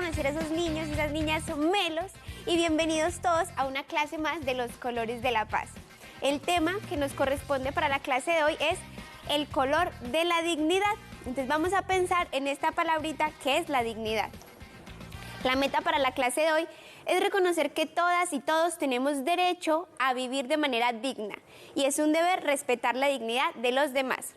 conocer a esos niños y esas niñas melos y bienvenidos todos a una clase más de los colores de la paz. El tema que nos corresponde para la clase de hoy es el color de la dignidad. Entonces vamos a pensar en esta palabrita que es la dignidad. La meta para la clase de hoy es reconocer que todas y todos tenemos derecho a vivir de manera digna y es un deber respetar la dignidad de los demás.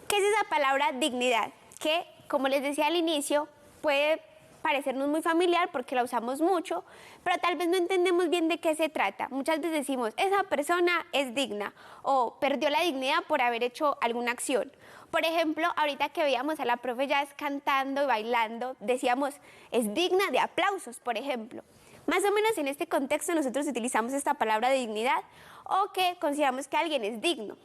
¿Qué es esa palabra dignidad? Que, como les decía al inicio, puede parecernos muy familiar porque la usamos mucho, pero tal vez no entendemos bien de qué se trata. Muchas veces decimos, esa persona es digna o perdió la dignidad por haber hecho alguna acción. Por ejemplo, ahorita que veíamos a la profe Jazz cantando y bailando, decíamos, es digna de aplausos, por ejemplo. Más o menos en este contexto nosotros utilizamos esta palabra de dignidad o que consideramos que alguien es digno.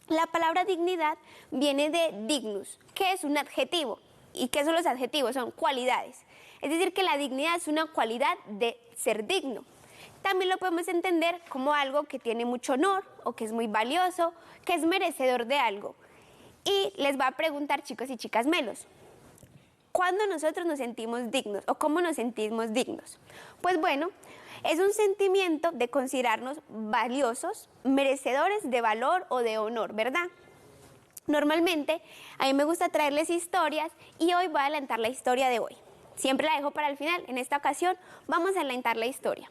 La palabra dignidad viene de dignus, que es un adjetivo. ¿Y qué son los adjetivos? Son cualidades. Es decir, que la dignidad es una cualidad de ser digno. También lo podemos entender como algo que tiene mucho honor o que es muy valioso, que es merecedor de algo. Y les voy a preguntar, chicos y chicas melos, ¿cuándo nosotros nos sentimos dignos o cómo nos sentimos dignos? Pues bueno, es un sentimiento de considerarnos valiosos, merecedores de valor o de honor, ¿verdad? Normalmente, a mí me gusta traerles historias y hoy voy a adelantar la historia de hoy. Siempre la dejo para el final. En esta ocasión vamos a adelantar la historia.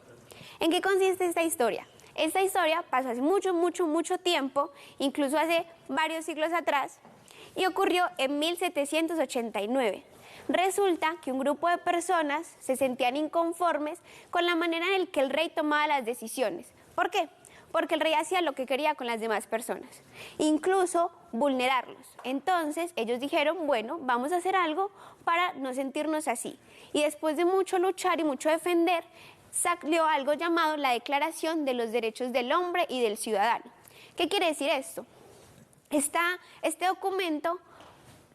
¿En qué consiste esta historia? Esta historia pasó hace mucho tiempo, incluso hace varios siglos atrás, y ocurrió en 1789. Resulta que un grupo de personas se sentían inconformes con la manera en la que el rey tomaba las decisiones. ¿Por qué? Porque el rey hacía lo que quería con las demás personas, incluso vulnerarlos. Entonces ellos dijeron, bueno, vamos a hacer algo para no sentirnos así. Y después de mucho luchar y mucho defender, salió algo llamado la Declaración de los Derechos del Hombre y del Ciudadano. ¿Qué quiere decir esto? Este documento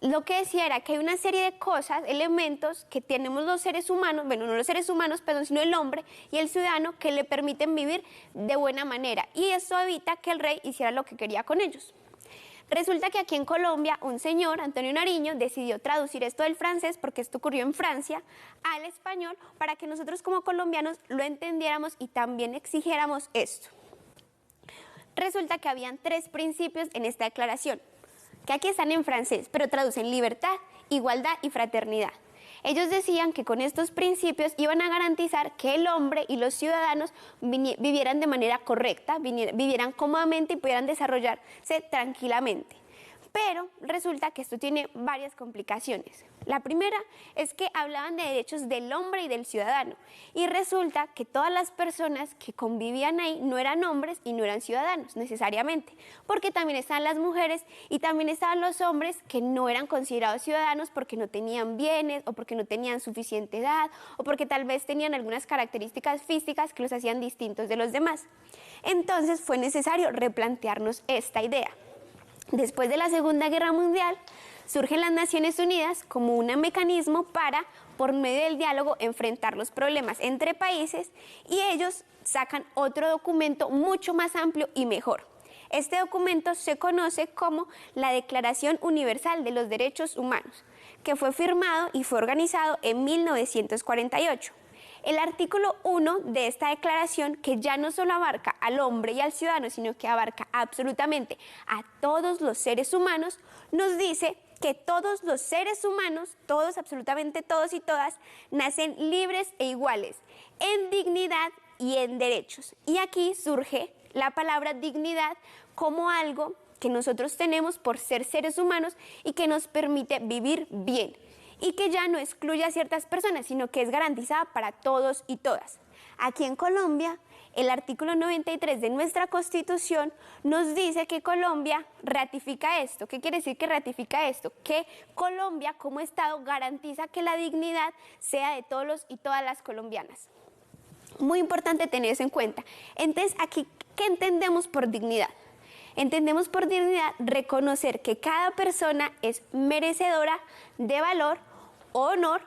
lo que decía era que hay una serie de cosas, elementos que tenemos los seres humanos, bueno, no los seres humanos, perdón, sino el hombre y el ciudadano que le permiten vivir de buena manera. Y eso evita que el rey hiciera lo que quería con ellos. Resulta que aquí en Colombia un señor, Antonio Nariño, decidió traducir esto del francés, porque esto ocurrió en Francia, al español, para que nosotros como colombianos lo entendiéramos y también exigiéramos esto. Resulta que habían 3 principios en esta declaración, que aquí están en francés, pero traducen libertad, igualdad y fraternidad. Ellos decían que con estos principios iban a garantizar que el hombre y los ciudadanos vivieran de manera correcta, vivieran cómodamente y pudieran desarrollarse tranquilamente. Pero resulta que esto tiene varias complicaciones. La primera es que hablaban de derechos del hombre y del ciudadano y resulta que todas las personas que convivían ahí no eran hombres y no eran ciudadanos necesariamente, porque también estaban las mujeres y también estaban los hombres que no eran considerados ciudadanos porque no tenían bienes o porque no tenían suficiente edad o porque tal vez tenían algunas características físicas que los hacían distintos de los demás. Entonces fue necesario replantearnos esta idea. Después de la Segunda Guerra Mundial, surgen las Naciones Unidas como un mecanismo para, por medio del diálogo, enfrentar los problemas entre países y ellos sacan otro documento mucho más amplio y mejor. Este documento se conoce como la Declaración Universal de los Derechos Humanos, que fue firmado y fue organizado en 1948. El artículo 1 de esta declaración, que ya no solo abarca al hombre y al ciudadano, sino que abarca absolutamente a todos los seres humanos, nos dice que todos los seres humanos, todos, absolutamente todos y todas, nacen libres e iguales en dignidad y en derechos. Y aquí surge la palabra dignidad como algo que nosotros tenemos por ser seres humanos y que nos permite vivir bien. Y que ya no excluye a ciertas personas, sino que es garantizada para todos y todas. Aquí en Colombia, el artículo 93 de nuestra Constitución nos dice que Colombia ratifica esto. ¿Qué quiere decir que ratifica esto? Que Colombia como Estado garantiza que la dignidad sea de todos los y todas las colombianas. Muy importante tener eso en cuenta. Entonces, aquí, ¿qué entendemos por dignidad? Entendemos por dignidad reconocer que cada persona es merecedora de valor o honor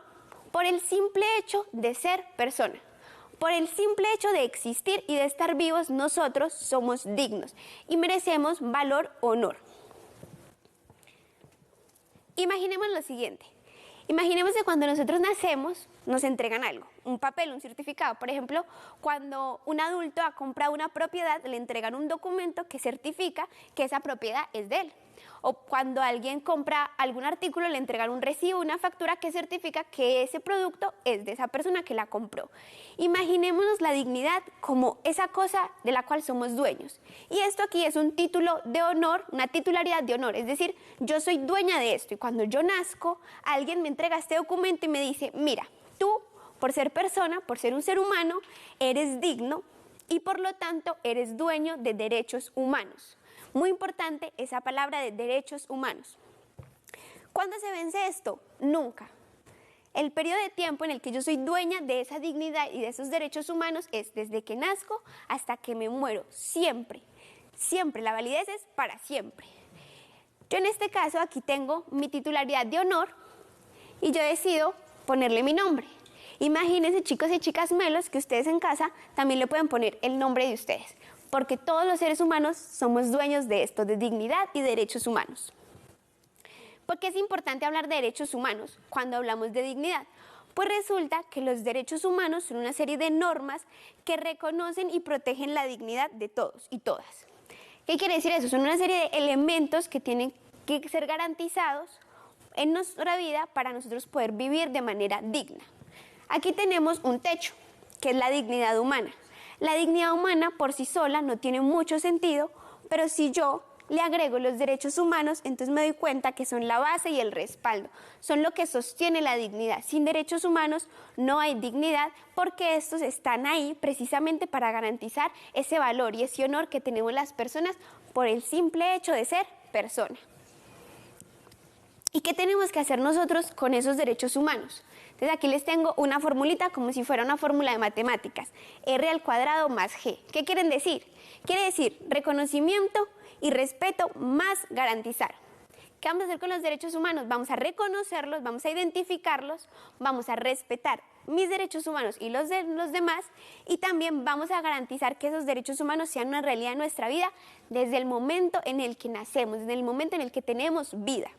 por el simple hecho de ser persona. Por el simple hecho de existir y de estar vivos, nosotros somos dignos y merecemos valor o honor. Imaginemos lo siguiente. Imaginemos que cuando nosotros nacemos nos entregan algo, un papel, un certificado. Por ejemplo, cuando un adulto ha comprado una propiedad, le entregan un documento que certifica que esa propiedad es de él. O cuando alguien compra algún artículo, le entregan un recibo, una factura que certifica que ese producto es de esa persona que la compró. Imaginémonos la dignidad como esa cosa de la cual somos dueños. Y esto aquí es un título de honor, una titularidad de honor. Es decir, yo soy dueña de esto y cuando yo nazco, alguien me entrega este documento y me dice, mira, tú, por ser persona, por ser un ser humano, eres digno y por lo tanto eres dueño de derechos humanos. Muy importante esa palabra de derechos humanos. ¿Cuándo se vence esto? Nunca. El periodo de tiempo en el que yo soy dueña de esa dignidad y de esos derechos humanos es desde que nazco hasta que me muero. Siempre, siempre. La validez es para siempre. Yo en este caso aquí tengo mi titularidad de honor y yo decido ponerle mi nombre. Imagínense, chicos y chicas melos, que ustedes en casa también le pueden poner el nombre de ustedes, porque todos los seres humanos somos dueños de esto, de dignidad y derechos humanos. ¿Por qué es importante hablar de derechos humanos cuando hablamos de dignidad? Pues resulta que los derechos humanos son una serie de normas que reconocen y protegen la dignidad de todos y todas. ¿Qué quiere decir eso? Son una serie de elementos que tienen que ser garantizados en nuestra vida para nosotros poder vivir de manera digna. Aquí tenemos un techo, que es la dignidad humana. La dignidad humana por sí sola no tiene mucho sentido, pero si yo le agrego los derechos humanos, entonces me doy cuenta que son la base y el respaldo, son lo que sostiene la dignidad. Sin derechos humanos no hay dignidad, porque estos están ahí precisamente para garantizar ese valor y ese honor que tenemos las personas por el simple hecho de ser persona. ¿Y qué tenemos que hacer nosotros con esos derechos humanos? Entonces aquí les tengo una formulita como si fuera una fórmula de matemáticas. R² más G. ¿Qué quieren decir? Quiere decir reconocimiento y respeto más garantizar. ¿Qué vamos a hacer con los derechos humanos? Vamos a reconocerlos, vamos a identificarlos, vamos a respetar mis derechos humanos y los de los demás, y también vamos a garantizar que esos derechos humanos sean una realidad en nuestra vida desde el momento en el que nacemos, desde el momento en el que tenemos vida.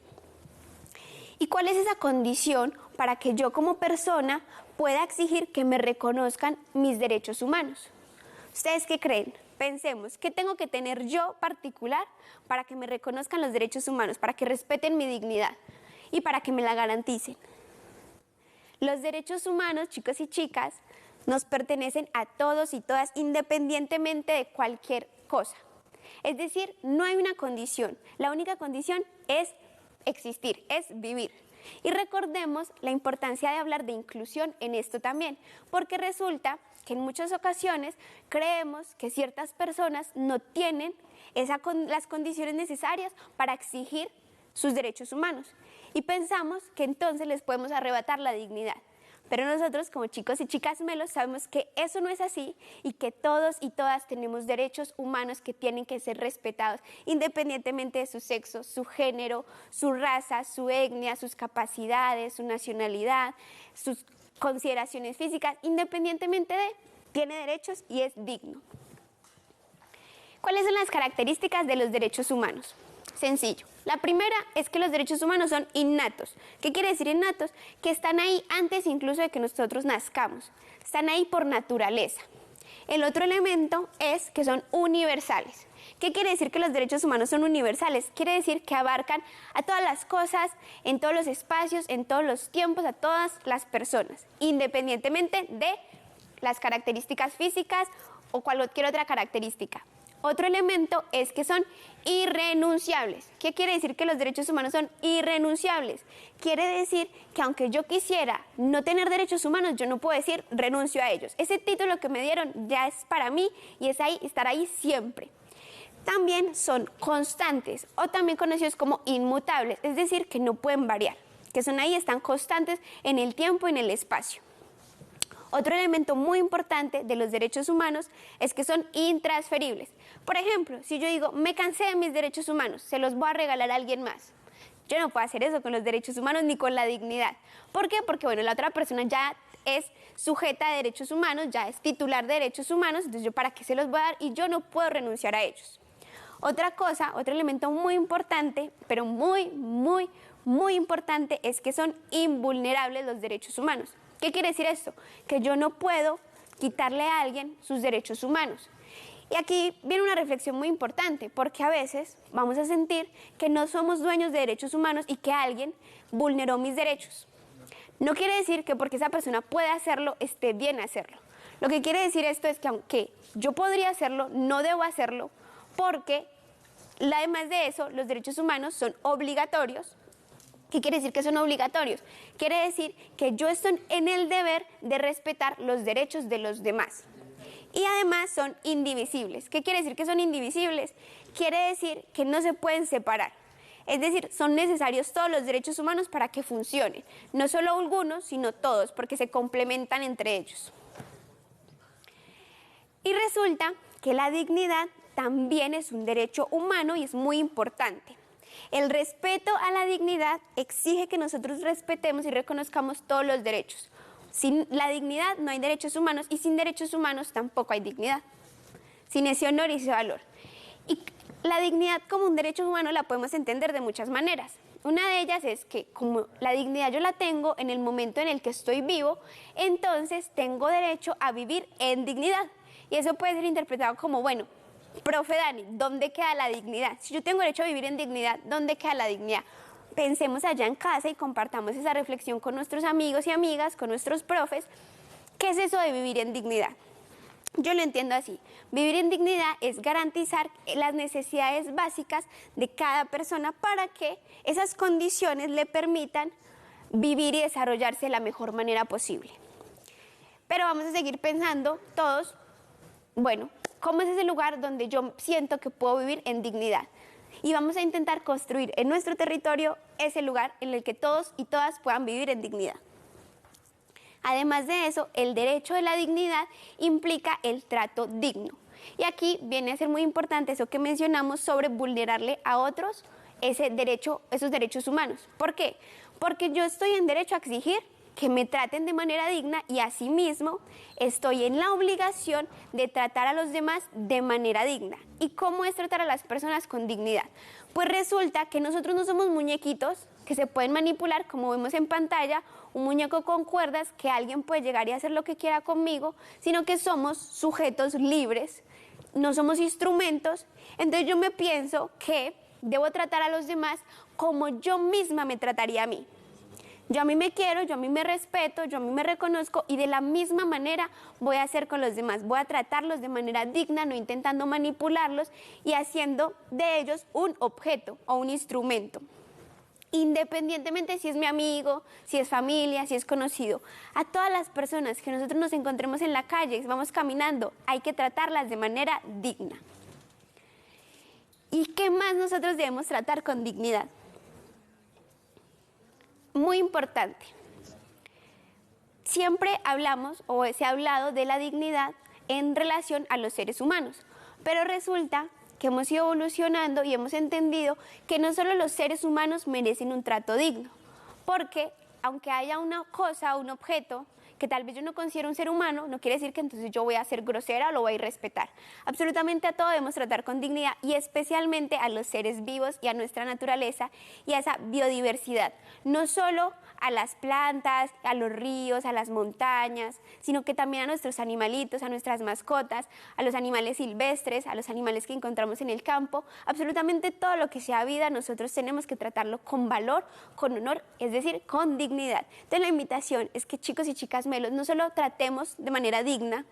¿Y cuál es esa condición para que yo como persona pueda exigir que me reconozcan mis derechos humanos? ¿Ustedes qué creen? Pensemos, ¿qué tengo que tener yo particular para que me reconozcan los derechos humanos, para que respeten mi dignidad y para que me la garanticen? Los derechos humanos, chicos y chicas, nos pertenecen a todos y todas independientemente de cualquier cosa. Es decir, no hay una condición, la única condición es existir, es vivir. Y recordemos la importancia de hablar de inclusión en esto también, porque resulta que en muchas ocasiones creemos que ciertas personas no tienen las condiciones necesarias para exigir sus derechos humanos y pensamos que entonces les podemos arrebatar la dignidad. Pero nosotros como chicos y chicas melos sabemos que eso no es así y que todos y todas tenemos derechos humanos que tienen que ser respetados independientemente de su sexo, su género, su raza, su etnia, sus capacidades, su nacionalidad, sus consideraciones físicas, independientemente de, tiene derechos y es digno. ¿Cuáles son las características de los derechos humanos? Sencillo. La primera es que los derechos humanos son innatos. ¿Qué quiere decir innatos? Que están ahí antes incluso de que nosotros nazcamos. Están ahí por naturaleza. El otro elemento es que son universales. ¿Qué quiere decir que los derechos humanos son universales? Quiere decir que abarcan a todas las cosas, en todos los espacios, en todos los tiempos, a todas las personas, independientemente de las características físicas o cualquier otra característica. Otro elemento es que son irrenunciables. ¿Qué quiere decir que los derechos humanos son irrenunciables? Quiere decir que aunque yo quisiera no tener derechos humanos, yo no puedo decir renuncio a ellos. Ese título que me dieron ya es para mí y es ahí, estar ahí siempre. También son constantes o también conocidos como inmutables, es decir, que no pueden variar, que son ahí, están constantes en el tiempo y en el espacio. Otro elemento muy importante de los derechos humanos es que son intransferibles. Por ejemplo, si yo digo, me cansé de mis derechos humanos, se los voy a regalar a alguien más. Yo no puedo hacer eso con los derechos humanos ni con la dignidad. ¿Por qué? Porque bueno, la otra persona ya es sujeta de derechos humanos, ya es titular de derechos humanos, entonces yo para qué se los voy a dar y yo no puedo renunciar a ellos. Otra cosa, otro elemento muy importante, pero muy muy importante es que son invulnerables los derechos humanos. ¿Qué quiere decir esto? Que yo no puedo quitarle a alguien sus derechos humanos. Y aquí viene una reflexión muy importante, porque a veces vamos a sentir que no somos dueños de derechos humanos y que alguien vulneró mis derechos. No quiere decir que porque esa persona puede hacerlo, esté bien hacerlo. Lo que quiere decir esto es que aunque yo podría hacerlo, no debo hacerlo, porque además de eso, los derechos humanos son obligatorios. ¿Qué quiere decir que son obligatorios? Quiere decir que yo estoy en el deber de respetar los derechos de los demás. Y además son indivisibles. ¿Qué quiere decir que son indivisibles? Quiere decir que no se pueden separar. Es decir, son necesarios todos los derechos humanos para que funcionen. No solo algunos, sino todos, porque se complementan entre ellos. Y resulta que la dignidad también es un derecho humano y es muy importante. El respeto a la dignidad exige que nosotros respetemos y reconozcamos todos los derechos. Sin la dignidad no hay derechos humanos y sin derechos humanos tampoco hay dignidad. Sin ese honor y ese valor. Y la dignidad como un derecho humano la podemos entender de muchas maneras. Una de ellas es que como la dignidad yo la tengo en el momento en el que estoy vivo, entonces tengo derecho a vivir en dignidad. Y eso puede ser interpretado como, bueno, profe Dani, ¿dónde queda la dignidad? Si yo tengo derecho a vivir en dignidad, ¿dónde queda la dignidad? Pensemos allá en casa y compartamos esa reflexión con nuestros amigos y amigas, con nuestros profes. ¿Qué es eso de vivir en dignidad? Yo lo entiendo así. Vivir en dignidad es garantizar las necesidades básicas de cada persona para que esas condiciones le permitan vivir y desarrollarse de la mejor manera posible. Pero vamos a seguir pensando todos, bueno, ¿cómo es ese lugar donde yo siento que puedo vivir en dignidad? Y vamos a intentar construir en nuestro territorio ese lugar en el que todos y todas puedan vivir en dignidad. Además de eso, el derecho de la dignidad implica el trato digno. Y aquí viene a ser muy importante eso que mencionamos sobre vulnerarle a otros esos derechos humanos. ¿Por qué? Porque yo estoy en derecho a exigir que me traten de manera digna y asimismo estoy en la obligación de tratar a los demás de manera digna. ¿Y cómo es tratar a las personas con dignidad? Pues resulta que nosotros no somos muñequitos que se pueden manipular, como vemos en pantalla, un muñeco con cuerdas que alguien puede llegar y hacer lo que quiera conmigo, sino que somos sujetos libres, no somos instrumentos. Entonces yo me pienso que debo tratar a los demás como yo misma me trataría a mí. Yo a mí me quiero, yo a mí me respeto, yo a mí me reconozco y de la misma manera voy a hacer con los demás. Voy a tratarlos de manera digna, no intentando manipularlos y haciendo de ellos un objeto o un instrumento. Independientemente si es mi amigo, si es familia, si es conocido. A todas las personas que nosotros nos encontremos en la calle, vamos caminando, hay que tratarlas de manera digna. ¿Y qué más nosotros debemos tratar con dignidad? Muy importante. Siempre hablamos o se ha hablado de la dignidad en relación a los seres humanos, pero resulta que hemos ido evolucionando y hemos entendido que no solo los seres humanos merecen un trato digno, porque aunque haya una cosa, un objeto, que tal vez yo no considero un ser humano, no quiere decir que entonces yo voy a ser grosera o lo voy a irrespetar. Absolutamente a todo debemos tratar con dignidad y especialmente a los seres vivos y a nuestra naturaleza y a esa biodiversidad. No solo a las plantas, a los ríos, a las montañas, sino que también a nuestros animalitos, a nuestras mascotas, a los animales silvestres, a los animales que encontramos en el campo. Absolutamente todo lo que sea vida nosotros tenemos que tratarlo con valor, con honor, es decir, con dignidad. Entonces la invitación es que chicos y chicas melos no solo tratemos de manera digna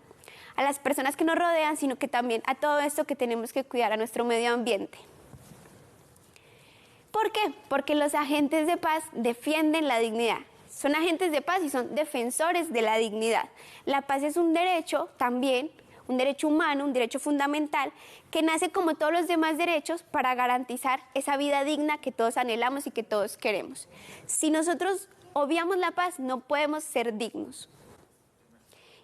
a las personas que nos rodean, sino que también a todo esto que tenemos que cuidar a nuestro medio ambiente. ¿Por qué? Porque los agentes de paz defienden la dignidad. Son agentes de paz y son defensores de la dignidad. La paz es un derecho también, un derecho humano, un derecho fundamental, que nace como todos los demás derechos para garantizar esa vida digna que todos anhelamos y que todos queremos. Si nosotros obviamos la paz, no podemos ser dignos.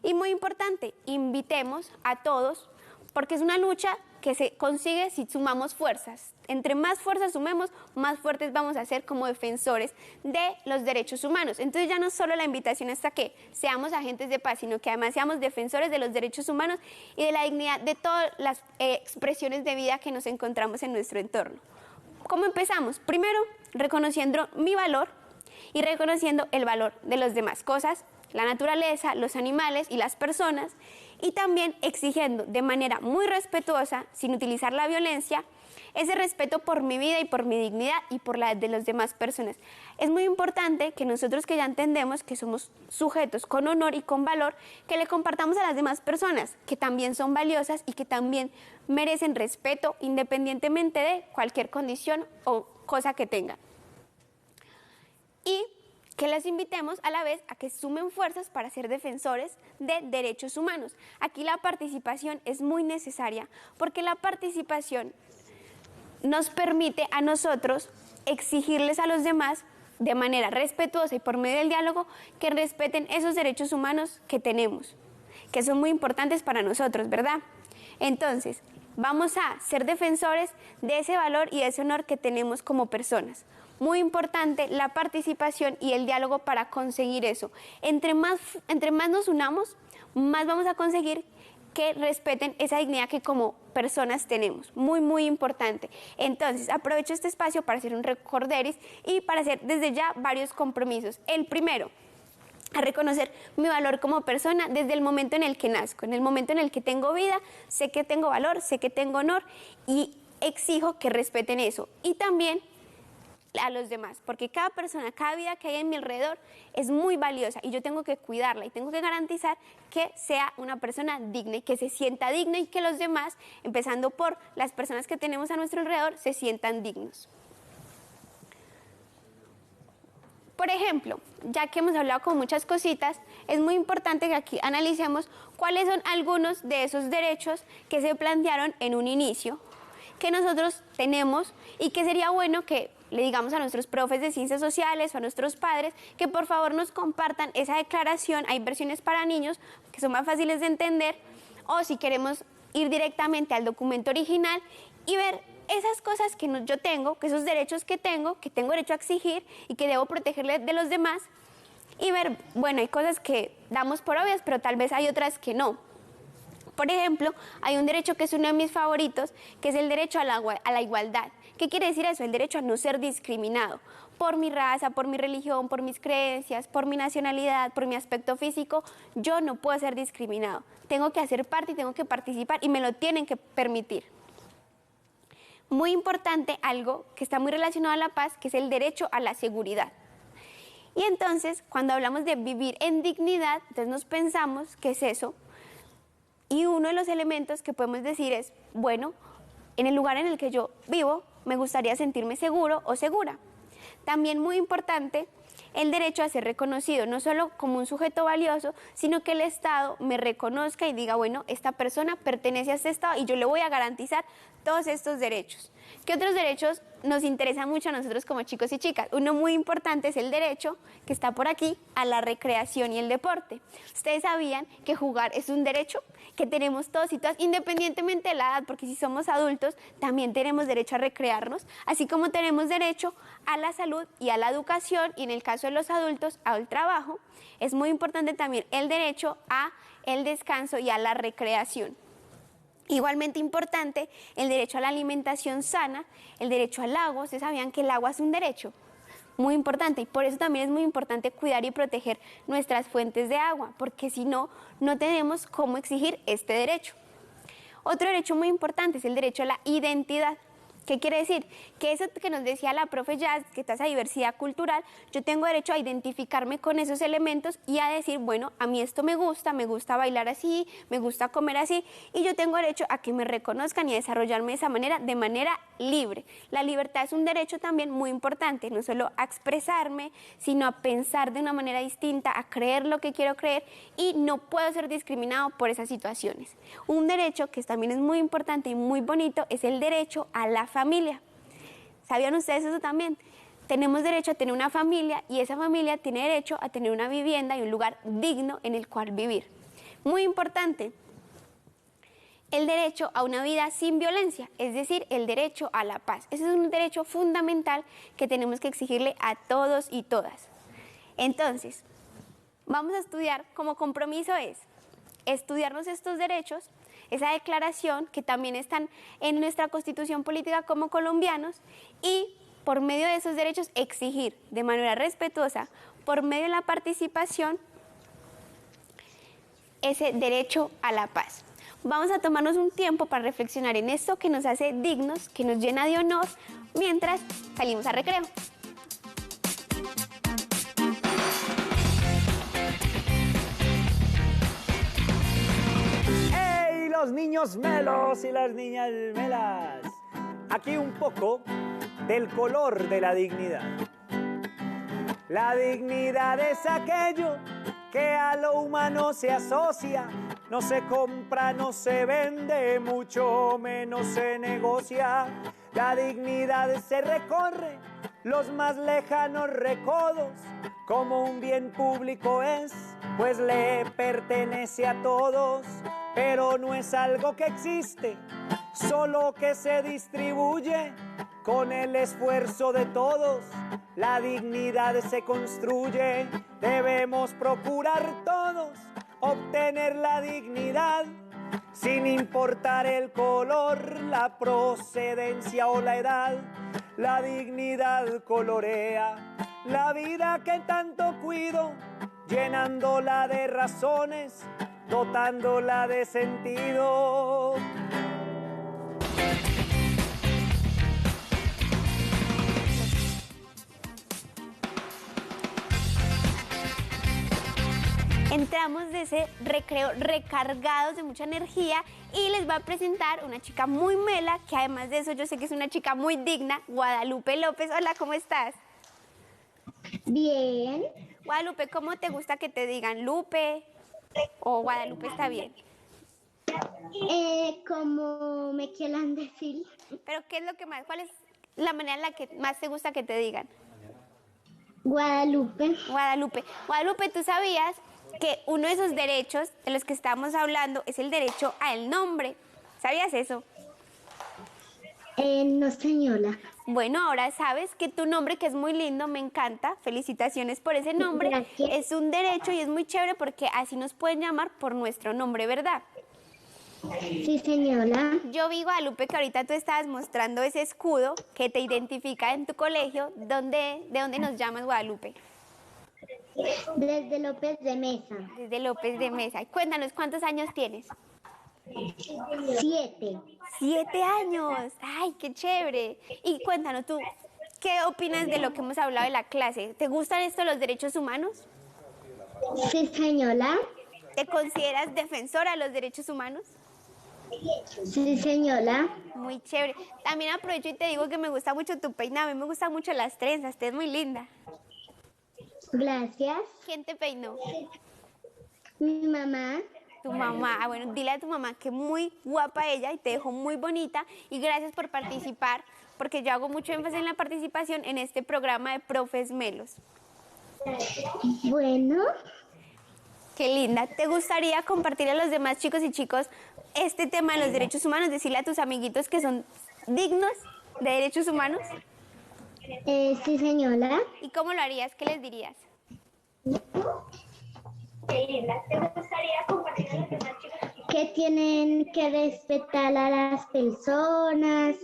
Y muy importante, invitemos a todos, porque es una lucha que se consigue si sumamos fuerzas. Entre más fuerzas sumemos, más fuertes vamos a ser como defensores de los derechos humanos. Entonces ya no solo la invitación es a que seamos agentes de paz, sino que además seamos defensores de los derechos humanos y de la dignidad de todas las expresiones de vida que nos encontramos en nuestro entorno. ¿Cómo empezamos? Primero, reconociendo mi valor y reconociendo el valor de las demás cosas, la naturaleza, los animales y las personas, y también exigiendo de manera muy respetuosa, sin utilizar la violencia, ese respeto por mi vida y por mi dignidad y por la de las demás personas. Es muy importante que nosotros, que ya entendemos que somos sujetos con honor y con valor, que le compartamos a las demás personas, que también son valiosas y que también merecen respeto independientemente de cualquier condición o cosa que tengan. Y que les invitemos a la vez a que sumen fuerzas para ser defensores de derechos humanos. Aquí la participación es muy necesaria, porque la participación nos permite a nosotros exigirles a los demás de manera respetuosa y por medio del diálogo que respeten esos derechos humanos que tenemos, que son muy importantes para nosotros, ¿verdad? Entonces, vamos a ser defensores de ese valor y de ese honor que tenemos como personas. Muy importante la participación y el diálogo para conseguir eso. Entre más nos unamos, más vamos a conseguir que respeten esa dignidad que como personas tenemos. Muy, muy importante. Entonces, aprovecho este espacio para hacer un recorderis y para hacer desde ya varios compromisos. El primero, a reconocer mi valor como persona desde el momento en el que nazco. En el momento en el que tengo vida, sé que tengo valor, sé que tengo honor y exijo que respeten eso. Y también a los demás, porque cada persona, cada vida que hay en mi alrededor es muy valiosa y yo tengo que cuidarla y tengo que garantizar que sea una persona digna y que se sienta digna y que los demás, empezando por las personas que tenemos a nuestro alrededor, se sientan dignos. Por ejemplo, ya que hemos hablado con muchas cositas, es muy importante que aquí analicemos cuáles son algunos de esos derechos que se plantearon en un inicio, que nosotros tenemos y que sería bueno que le digamos a nuestros profes de ciencias sociales o a nuestros padres que por favor nos compartan esa declaración. Hay versiones para niños que son más fáciles de entender, o si queremos ir directamente al documento original y ver esas cosas que yo tengo, que esos derechos que tengo derecho a exigir y que debo protegerle de los demás, y ver, bueno, hay cosas que damos por obvias, pero tal vez hay otras que no. Por ejemplo, hay un derecho que es uno de mis favoritos, que es el derecho a la igualdad. ¿Qué quiere decir eso? El derecho a no ser discriminado por mi raza, por mi religión, por mis creencias, por mi nacionalidad, por mi aspecto físico. Yo no puedo ser discriminado. Tengo que hacer parte y tengo que participar y me lo tienen que permitir. Muy importante, algo que está muy relacionado a la paz, que es el derecho a la seguridad. Y entonces, cuando hablamos de vivir en dignidad, entonces nos pensamos qué es eso. Y uno de los elementos que podemos decir es, bueno, en el lugar en el que yo vivo, me gustaría sentirme seguro o segura. También muy importante, el derecho a ser reconocido, no solo como un sujeto valioso, sino que el Estado me reconozca y diga, bueno, esta persona pertenece a este Estado y yo le voy a garantizar todos estos derechos. ¿Qué otros derechos nos interesan mucho a nosotros como chicos y chicas? Uno muy importante es el derecho, que está por aquí, a la recreación y el deporte. ¿Ustedes sabían que jugar es un derecho que tenemos todos y todas, independientemente de la edad? Porque si somos adultos, también tenemos derecho a recrearnos, así como tenemos derecho a la salud y a la educación, y en el caso de los adultos, al trabajo. Es muy importante también el derecho a el descanso y a la recreación. Igualmente importante, el derecho a la alimentación sana, el derecho al agua. ¿Ustedes sabían que el agua es un derecho? Muy importante, y por eso también es muy importante cuidar y proteger nuestras fuentes de agua, porque si no, no tenemos cómo exigir este derecho. Otro derecho muy importante es el derecho a la identidad. ¿Qué quiere decir? Que eso que nos decía la profe Jazz, que está esa diversidad cultural, yo tengo derecho a identificarme con esos elementos y a decir, bueno, a mí esto me gusta bailar así, me gusta comer así, y yo tengo derecho a que me reconozcan y a desarrollarme de esa manera, de manera libre. La libertad es un derecho también muy importante, no solo a expresarme, sino a pensar de una manera distinta, a creer lo que quiero creer, y no puedo ser discriminado por esas situaciones. Un derecho que también es muy importante y muy bonito es el derecho a la familia. ¿Sabían ustedes eso también? Tenemos derecho a tener una familia y esa familia tiene derecho a tener una vivienda y un lugar digno en el cual vivir. Muy importante, el derecho a una vida sin violencia, es decir, el derecho a la paz. Ese es un derecho fundamental que tenemos que exigirle a todos y todas. Entonces, vamos a estudiar como compromiso es estudiarnos estos derechos, esa declaración que también están en nuestra Constitución política como colombianos, y por medio de esos derechos exigir de manera respetuosa, por medio de la participación, ese derecho a la paz. Vamos a tomarnos un tiempo para reflexionar en esto que nos hace dignos, que nos llena de honor, mientras salimos a recreo. ¡Hey, los niños melos y las niñas melas! Aquí un poco del color de la dignidad. La dignidad es aquello que a lo humano se asocia, no se compra, no se vende, mucho menos se negocia. La dignidad se recorre los más lejanos recodos, como un bien público es, pues le pertenece a todos, pero no es algo que existe, solo que se distribuye con el esfuerzo de todos. La dignidad se construye, debemos procurar todos obtener la dignidad, sin importar el color, la procedencia o la edad. La dignidad colorea la vida que tanto cuido, llenándola de razones, dotándola de sentido. Entramos de ese recreo recargados de mucha energía y les va a presentar una chica muy mela, que además de eso yo sé que es una chica muy digna, Guadalupe López. Hola, ¿cómo estás? Bien. Guadalupe, ¿cómo te gusta que te digan? ¿Lupe o Guadalupe está bien? Como me quieran decir. Pero ¿qué es lo que más, cuál es la manera en la que más te gusta que te digan? Guadalupe. Guadalupe. Guadalupe, ¿tú sabías que uno de esos derechos de los que estamos hablando es el derecho al nombre? ¿Sabías eso? No, señora. Bueno, ahora sabes que tu nombre, que es muy lindo, me encanta, felicitaciones por ese nombre. Gracias. Es un derecho y es muy chévere porque así nos pueden llamar por nuestro nombre, ¿verdad? Sí, señora. Yo vi, Guadalupe, que ahorita tú estabas mostrando ese escudo que te identifica en tu colegio. ¿De dónde nos llamas, Guadalupe? Desde López de Mesa. Desde López de Mesa. Y cuéntanos, ¿cuántos años tienes? 7. 7 años. ¡Ay, qué chévere! Y cuéntanos tú, ¿qué opinas de lo que hemos hablado en la clase? ¿Te gustan esto los derechos humanos? Sí, señora. ¿Te consideras defensora de los derechos humanos? Sí, señora. Muy chévere. También aprovecho y te digo que me gusta mucho tu peinado. A mí me gustan mucho las trenzas. Te es muy linda. Gracias. ¿Quién te peinó? Mi mamá. Tu mamá. Ah, bueno, dile a tu mamá que muy guapa ella y te dejó muy bonita. Y gracias por participar, porque yo hago mucho énfasis en la participación en este programa de Profes Melos. Bueno. Qué linda. ¿Te gustaría compartir a los demás chicos y chicos este tema de los derechos humanos? Decirle a tus amiguitos que son dignos de derechos humanos. Sí, señora. ¿Y cómo lo harías? ¿Qué les dirías? ¿Te gustaría compartir a los demás chicos? Que tienen que respetar a las personas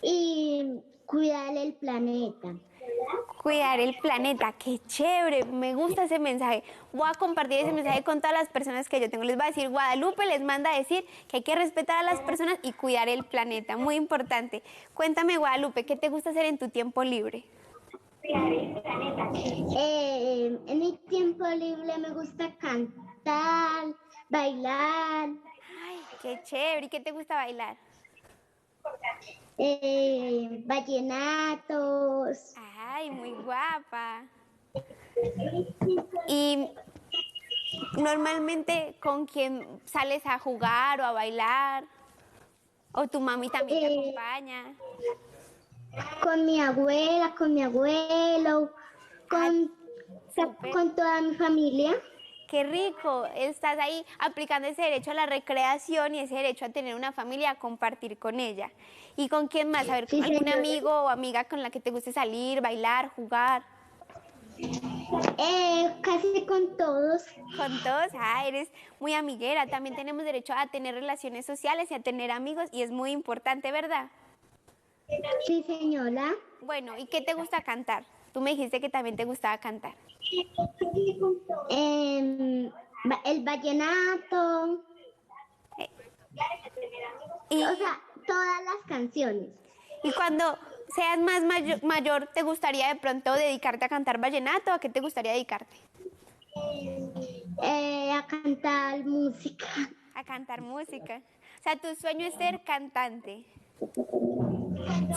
y cuidar el planeta. Cuidar el planeta, qué chévere, me gusta ese mensaje. Voy a compartir ese mensaje con todas las personas que yo tengo. Les voy a decir, Guadalupe les manda a decir que hay que respetar a las personas y cuidar el planeta, muy importante. Cuéntame, Guadalupe, ¿qué te gusta hacer en tu tiempo libre? Cuidar el planeta. En mi tiempo libre me gusta cantar, bailar. Ay, qué chévere, ¿y qué te gusta bailar? Vallenatos. Ay, muy guapa. Y normalmente, ¿con quién sales a jugar o a bailar? ¿O tu mami también te acompaña? Con mi abuela, con mi abuelo, súper. con toda mi familia. Qué rico, estás ahí aplicando ese derecho a la recreación y ese derecho a tener una familia, a compartir con ella. ¿Y con quién más? A ver, Sí, ¿algún señora. amigo o amiga con la que te guste salir, bailar, jugar? Casi con todos. Con todos, eres muy amiguera. También tenemos derecho a tener relaciones sociales y a tener amigos y es muy importante, ¿verdad? Sí, señora. Bueno, ¿y qué te gusta cantar? Tú me dijiste que también te gustaba cantar. El vallenato. Y, O sea, todas las canciones. y cuando seas más mayor, ¿te gustaría de pronto dedicarte a cantar vallenato? ¿A qué te gustaría dedicarte? A cantar música. A cantar música. O sea, tu sueño es ser cantante.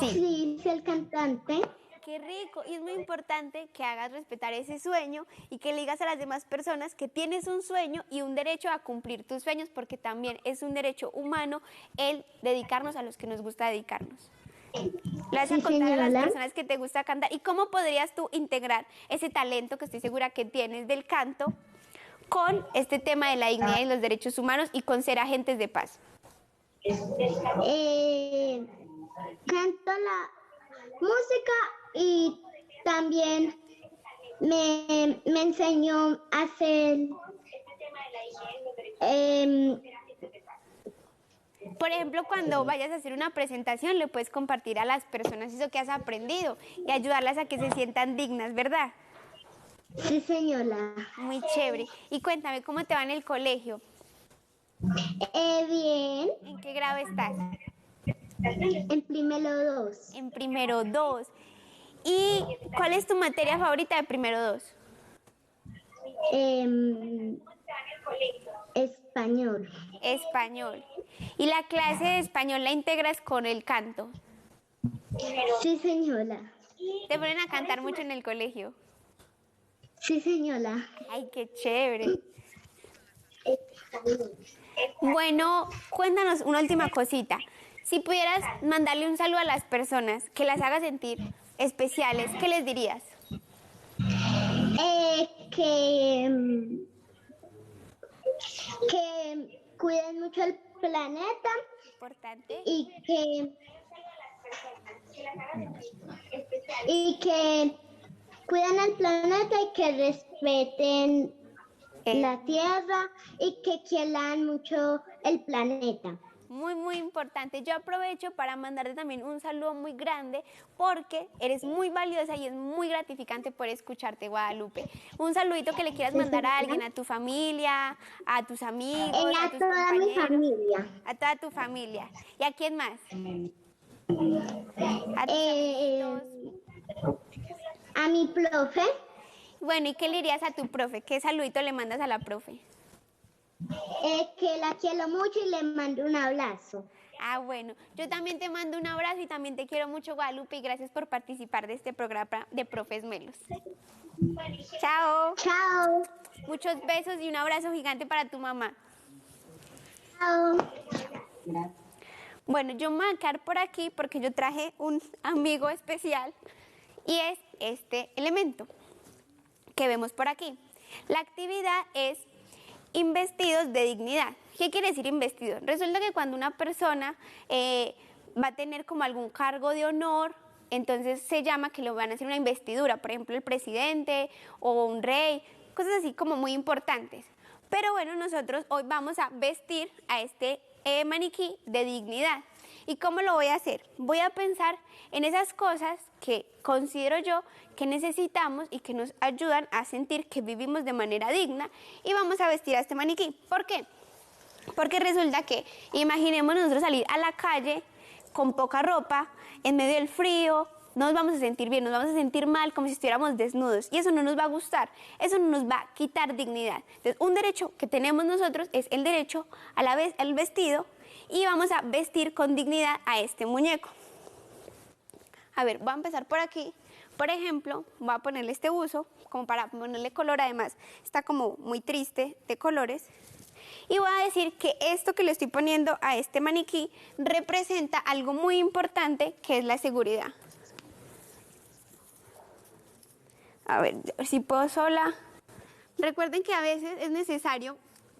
Sí. Sí, ser cantante. Qué rico. Y es muy importante que hagas respetar ese sueño y que le digas a las demás personas que tienes un sueño y un derecho a cumplir tus sueños, porque también es un derecho humano el dedicarnos a los que nos gusta dedicarnos. Le vas a contar a las personas que te gusta cantar. ¿Y cómo podrías tú integrar ese talento que estoy segura que tienes del canto con este tema de la dignidad y los derechos humanos y con ser agentes de paz? Canto la música y también me enseñó a hacer por ejemplo, cuando vayas a hacer una presentación, le puedes compartir a las personas eso que has aprendido y ayudarlas a que se sientan dignas, ¿verdad? Sí, señora. Muy chévere. Y cuéntame, ¿cómo te va en el colegio? Bien. ¿En qué grado estás? En primero 2. En primero 2. ¿Y cuál es tu materia favorita de primero 2? Español. Español. ¿Y la clase de español la integras con el canto? Sí, señora. ¿Te ponen a cantar mucho en el colegio? Sí, señora. Ay, qué chévere. Bueno, cuéntanos una última cosita. Si pudieras mandarle un saludo a las personas que las haga sentir especiales, ¿qué les dirías? Que cuiden mucho el planeta. Importante. Y que cuiden el planeta y que respeten la tierra y que quieran mucho el planeta. Muy, muy importante. Yo aprovecho para mandarte también un saludo muy grande porque eres muy valiosa y es muy gratificante por escucharte, Guadalupe. Un saludito que le quieras mandar a alguien, a tu familia, a tus amigos, a tus toda compañeros. Mi familia. A toda tu familia. ¿Y a quién más? A tus amiguitos. A mi profe. Bueno, ¿y qué le dirías a tu profe? ¿Qué saludito le mandas a la profe? Que la quiero mucho y le mando un abrazo. Ah, bueno, yo también te mando un abrazo y también te quiero mucho, Guadalupe, y gracias por participar de este programa de Profes Melos. Chao. Chao. Muchos besos y un abrazo gigante para tu mamá. Chao. Bueno, yo me voy a quedar por aquí porque yo traje un amigo especial y es este elemento que vemos por aquí. La actividad es investidos de dignidad. ¿Qué quiere decir investido? Resulta que cuando una persona va a tener como algún cargo de honor, entonces se llama que le van a hacer una investidura, por ejemplo el presidente o un rey, cosas así como muy importantes. Pero bueno, nosotros hoy vamos a vestir a este maniquí de dignidad. ¿Y cómo lo voy a hacer? Voy a pensar en esas cosas que considero yo que necesitamos y que nos ayudan a sentir que vivimos de manera digna y vamos a vestir a este maniquí. ¿Por qué? Porque resulta que, imaginemos nosotros salir a la calle con poca ropa, en medio del frío, no nos vamos a sentir bien, nos vamos a sentir mal como si estuviéramos desnudos y eso no nos va a gustar, eso no nos va a quitar dignidad. Entonces, un derecho que tenemos nosotros es el derecho a la vez al vestido y vamos a vestir con dignidad a este muñeco. A ver, voy a empezar por aquí. Por ejemplo, voy a ponerle este buzo, como para ponerle color, además está como muy triste de colores. Y voy a decir que esto que le estoy poniendo a este maniquí representa algo muy importante, que es la seguridad. A ver si puedo sola. Recuerden que a veces es necesario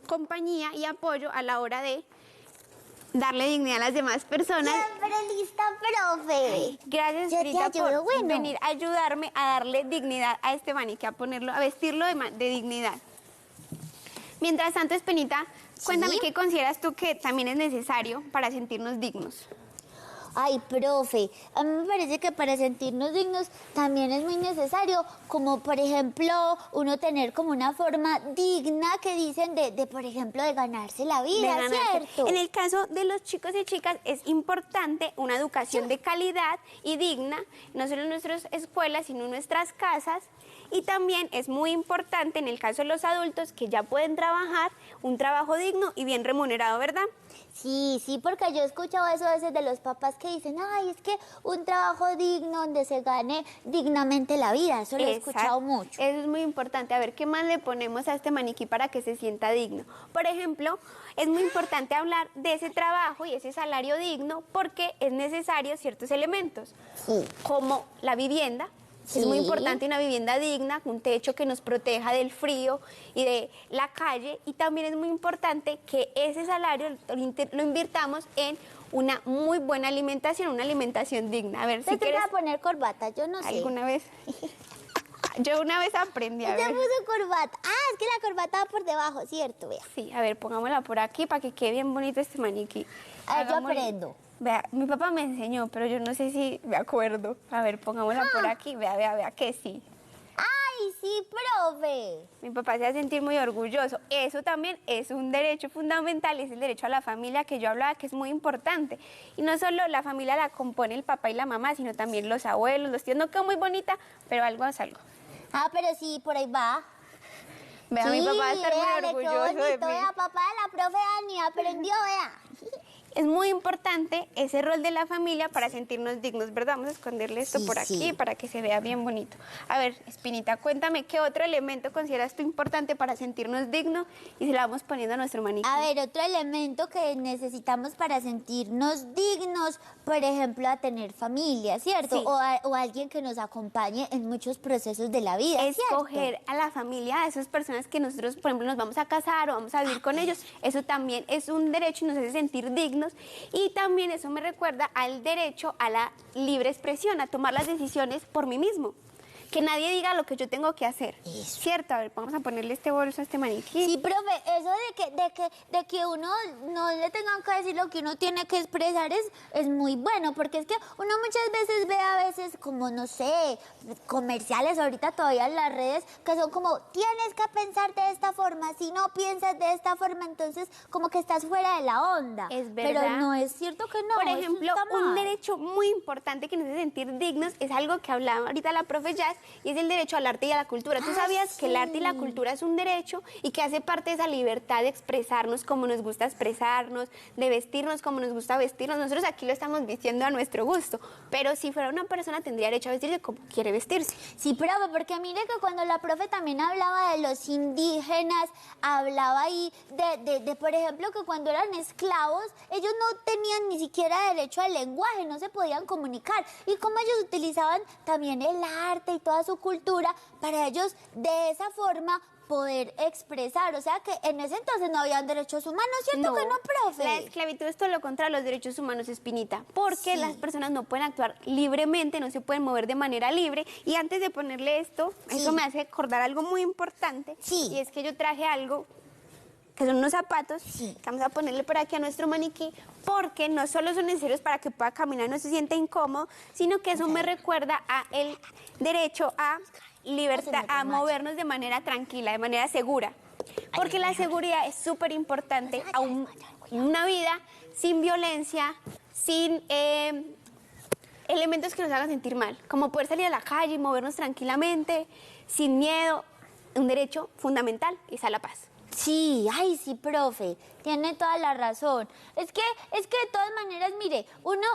compañía y apoyo a la hora de darle dignidad a las demás personas. Siempre lista, profe. Gracias, Yo te Espinita, por ayudo, bueno. venir a ayudarme a darle dignidad a este maniquí, a ponerlo, a vestirlo de dignidad. Mientras tanto, Espinita, cuéntame ¿Sí? qué consideras tú que también es necesario para sentirnos dignos. Ay, profe, a mí me parece que para sentirnos dignos también es muy necesario, como por ejemplo, uno tener como una forma digna que dicen por ejemplo, de ganarse la vida, De ganarse. ¿cierto? En el caso de los chicos y chicas es importante una educación de calidad y digna, no solo en nuestras escuelas, sino en nuestras casas. Y también es muy importante en el caso de los adultos que ya pueden trabajar un trabajo digno y bien remunerado, ¿verdad? Sí, sí, porque yo he escuchado eso a veces de los papás que dicen, ay, es que un trabajo digno donde se gane dignamente la vida, eso lo he escuchado mucho. Eso es muy importante. A ver, ¿qué más le ponemos a este maniquí para que se sienta digno? Por ejemplo, es muy importante hablar de ese trabajo y ese salario digno porque es necesario ciertos elementos, Sí. como la vivienda. Es muy Sí. importante una vivienda digna, un techo que nos proteja del frío y de la calle. Y también es muy importante que ese salario lo invirtamos en una muy buena alimentación, una alimentación digna. A ver, si ¿Usted te quieres va a poner corbata? Yo no sé. alguna vez... Yo una vez aprendí a Usted ver. puso corbata. Ah, es que la corbata va por debajo, ¿cierto? Vea. Sí, a ver, pongámosla por aquí para que quede bien bonito este maniquí. A ver, yo Hagámosle- aprendo. Vea, mi papá me enseñó, pero yo no sé si me acuerdo. A ver, pongámosla por aquí. Vea, que sí. Ay, sí, profe. Mi papá se va a sentir muy orgulloso. Eso también es un derecho fundamental, es el derecho a la familia que yo hablaba, que es muy importante. Y no solo la familia la compone el papá y la mamá, sino también los abuelos, los tíos. No quedó muy bonita, pero algo es algo. Ah, pero sí, por ahí va. Vea, sí, mi papá va a estar muy véale, qué orgulloso de bonito. mí. Vea, papá de la profe Ani aprendió, vea. Es muy importante ese rol de la familia para sentirnos dignos, ¿verdad? Vamos a esconderle esto Sí, por aquí sí. para que se vea bien bonito. A ver, Espinita, cuéntame, ¿qué otro elemento consideras tú importante para sentirnos dignos? Y se lo vamos poniendo a nuestro maniquí. A ver, otro elemento que necesitamos para sentirnos dignos, por ejemplo, a tener familia, ¿cierto? Sí. O alguien que nos acompañe en muchos procesos de la vida, ¿cierto? Escoger a la familia, a esas personas que nosotros, por ejemplo, nos vamos a casar o vamos a vivir con ellos, eso también es un derecho y nos hace sentir dignos. Y también eso me recuerda al derecho a la libre expresión, a tomar las decisiones por mí mismo. Que nadie diga lo que yo tengo que hacer. Eso. ¿Cierto? A ver, vamos a ponerle este bolso a este maniquí. Sí, profe, eso de que uno no le tengan que decir lo que uno tiene que expresar es muy bueno, porque es que uno muchas veces ve a veces como, no sé, comerciales ahorita todavía en las redes, que son como, tienes que pensar de esta forma, si no piensas de esta forma, entonces como que estás fuera de la onda. Es verdad. Pero no es cierto que no. Por eso ejemplo, está un mal. derecho muy importante que nos hace sentir dignos es algo que hablaba ahorita la profe Jazz y es el derecho al arte y a la cultura. ¿Tú sabías que el arte y la cultura es un derecho y que hace parte de esa libertad de expresarnos como nos gusta expresarnos, de vestirnos como nos gusta vestirnos? Nosotros aquí lo estamos vistiendo a nuestro gusto, pero si fuera una persona tendría derecho a vestirse como quiere vestirse. Sí, profe, porque mire que cuando la profe también hablaba de los indígenas, hablaba ahí de, por ejemplo, que cuando eran esclavos, ellos no tenían ni siquiera derecho al lenguaje, no se podían comunicar. Y como ellos utilizaban también el arte y toda su cultura para ellos de esa forma poder expresar. O sea que en ese entonces no habían derechos humanos, ¿cierto que no, profe? La esclavitud es todo lo contrario a los derechos humanos, Espinita, porque las personas no pueden actuar libremente, no se pueden mover de manera libre. Y antes de ponerle esto, eso me hace acordar algo muy importante, y es que yo traje algo que son unos zapatos, que vamos a ponerle por aquí a nuestro maniquí, porque no solo son necesarios para que pueda caminar y no se sienta incómodo, sino que eso me recuerda a el derecho a libertad, a movernos de manera tranquila, de manera segura. Porque la seguridad es súper importante a una vida sin violencia, sin elementos que nos hagan sentir mal, como poder salir a la calle y movernos tranquilamente, sin miedo. Un derecho fundamental es a la paz. Sí, ay, sí, profe, tiene toda la razón. Es que de todas maneras, mire, uno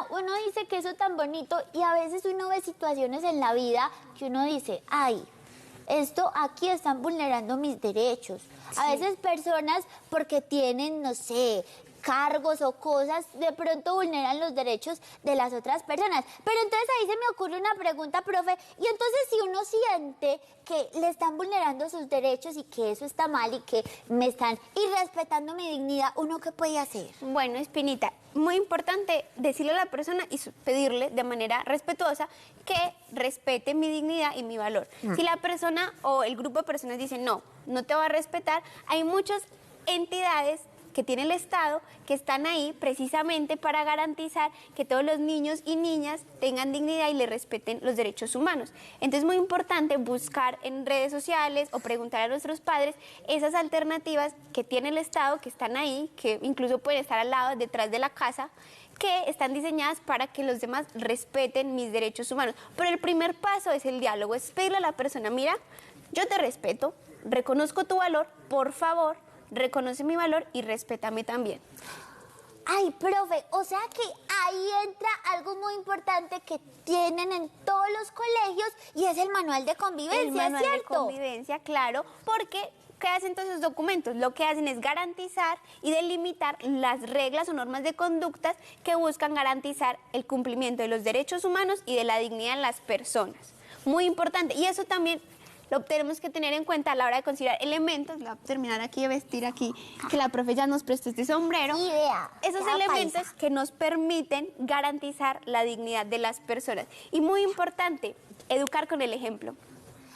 dice que eso es tan bonito y a veces uno ve situaciones en la vida que uno dice, ay, esto aquí están vulnerando mis derechos. A veces personas porque tienen, no sé, cargos o cosas de pronto vulneran los derechos de las otras personas. Pero entonces ahí se me ocurre una pregunta, profe, y entonces si uno siente que le están vulnerando sus derechos y que eso está mal y que me están irrespetando mi dignidad, ¿uno qué puede hacer? Bueno, Espinita, muy importante decirle a la persona y pedirle de manera respetuosa que respete mi dignidad y mi valor. Si la persona o el grupo de personas dicen no, no te va a respetar, hay muchas entidades que tiene el Estado, que están ahí precisamente para garantizar que todos los niños y niñas tengan dignidad y le respeten los derechos humanos. Entonces es muy importante buscar en redes sociales o preguntar a nuestros padres esas alternativas que tiene el Estado, que están ahí, que incluso pueden estar al lado, detrás de la casa, que están diseñadas para que los demás respeten mis derechos humanos. Pero el primer paso es el diálogo, es pedirle a la persona, mira, yo te respeto, reconozco tu valor, por favor, reconoce mi valor y respétame también. Ay, profe, o sea que ahí entra algo muy importante que tienen en todos los colegios y es el manual de convivencia, El manual ¿cierto? de convivencia, claro, porque ¿qué hacen todos esos documentos? Lo que hacen es garantizar y delimitar las reglas o normas de conductas que buscan garantizar el cumplimiento de los derechos humanos y de la dignidad de las personas. Muy importante, y eso también lo tenemos que tener en cuenta a la hora de considerar elementos. Voy a terminar aquí de vestir aquí, que la profe ya nos prestó este sombrero. Idea. Esos Ya elementos paisa. que nos permiten garantizar la dignidad de las personas. Y muy importante, educar con el ejemplo.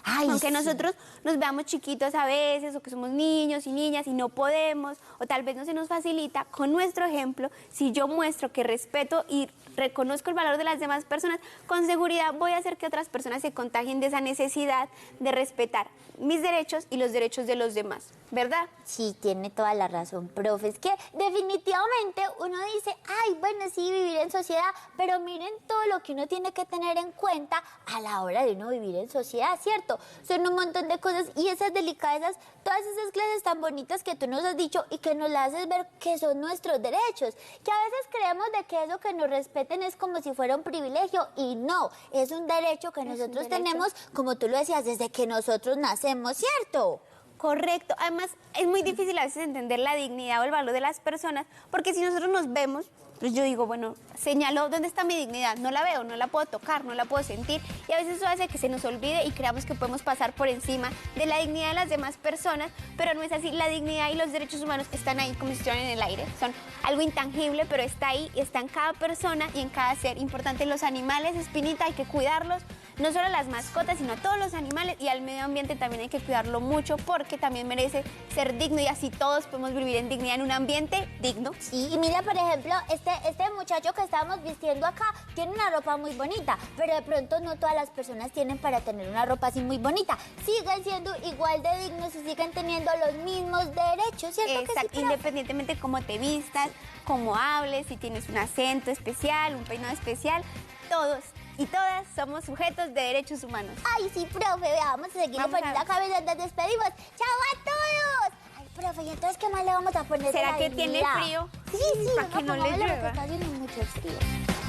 Ay, Aunque sí. nosotros nos veamos chiquitos a veces o que somos niños y niñas y no podemos o tal vez no se nos facilita, con nuestro ejemplo, si yo muestro que respeto y reconozco el valor de las demás personas, con seguridad voy a hacer que otras personas se contagien de esa necesidad de respetar mis derechos y los derechos de los demás, ¿verdad? Sí, tiene toda la razón, profe. Es que definitivamente uno dice, ay, bueno, sí, vivir en sociedad, pero miren todo lo que uno tiene que tener en cuenta a la hora de uno vivir en sociedad, ¿cierto? Son un montón de cosas y esas delicadezas, todas esas clases tan bonitas que tú nos has dicho y que nos las haces ver que son nuestros derechos, que a veces creemos de que eso que nos respeten es como si fuera un privilegio y no, es un derecho que nosotros tenemos, como tú lo decías, desde que nosotros nacemos, ¿cierto? Correcto. Además, es muy difícil a veces entender la dignidad o el valor de las personas, porque si nosotros nos vemos, pues yo digo, bueno, señalo dónde está mi dignidad, no la veo, no la puedo tocar, no la puedo sentir, y a veces eso hace que se nos olvide y creamos que podemos pasar por encima de la dignidad de las demás personas, pero no es así. La dignidad y los derechos humanos están ahí como si estuvieran en el aire, son algo intangible, pero está ahí, está en cada persona y en cada ser. Importante, los animales, Espinita, hay que cuidarlos, no solo las mascotas, sino a todos los animales, y al medio ambiente también hay que cuidarlo mucho porque también merece ser digno, y así todos podemos vivir en dignidad en un ambiente digno. Sí, y mira, por ejemplo, este muchacho que estábamos vistiendo acá tiene una ropa muy bonita, pero de pronto no todas las personas tienen para tener una ropa así muy bonita. Siguen siendo igual de dignos y siguen teniendo los mismos derechos, ¿cierto? Exacto, Que sí, profe? independientemente de cómo te vistas, cómo hables, si tienes un acento especial, un peinado especial, todos y todas somos sujetos de derechos humanos. Ay, sí, profe, vea, vamos a seguirle Vamos poniendo a- la cabeza, nos despedimos. ¡Chao a todos! Ay, profe, ¿y entonces qué más le vamos a poner? de ¿Será la que tiene dignidad? frío? Sí, sí, Para que no le pongámosle llueva. porque está haciendo mucho frío.